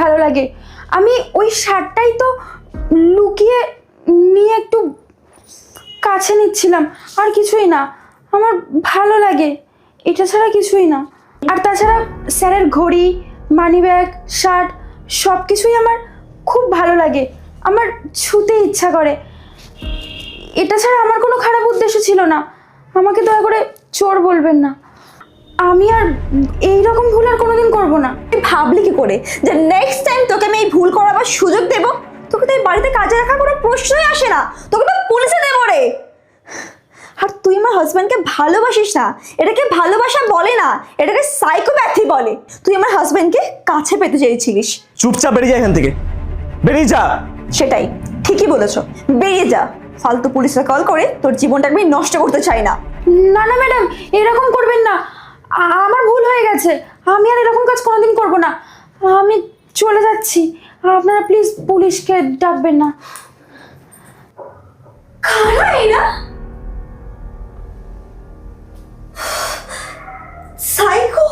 ভালো লাগে। আমি ওই শার্টটাই তো লুকিয়ে নিয়ে একটু কাছে নিচ্ছিলাম, আর কিছুই না। আমার ভালো লাগে, এটা ছাড়া কিছুই না। আর তাছাড়া স্যারের ঘড়ি, মানিব্যাগ, শার্ট সব কিছুই আমার খুব ভালো লাগে, আমার ছুতে ইচ্ছা করে। এটা ছাড়া আমার কোনো খারাপ উদ্দেশ্য ছিল না, আমাকে দয়া করে চোর বলবেন না। আমি আর এইরকম ভুল আর কোনোদিন করবো না। তুই ভাবলি কি করে যে নেক্সট টাইম তোকে আমি এই ভুল করাবার সুযোগ দেব? তোকে তো এই বাড়িতে কাজে রাখার কোনো প্রশ্নই আসে না, তোকে তো পুলিশে দেবো রে। আর তুই আমার হাজব্যান্ডকে ভালোবাসিস না, এটাকে ভালোবাসা বলে না, এটাকে সাইকোপ্যাথি বলে। তুই আমার হাজব্যান্ডকে কাছে পেতে চেয়েছিলিস। চুপচাপ বেরিয়ে যা এখান থেকে, বেরিয়ে যা। সেটাই, ঠিকই বলেছ, বেরিয়ে যা। ফালতু পুলিশরা কল করে তোর জীবনটা আমি নষ্ট করতে চাই না। না না ম্যাডাম, এরকম করবেন না, আমার ভুল হয়ে গেছে, আমি আর এরকম কাজ কোনোদিন করবো না। আমি চলে যাচ্ছি, আপনারা প্লিজ পুলিশকে ডাকবেন না। কারা এরা? সাইকো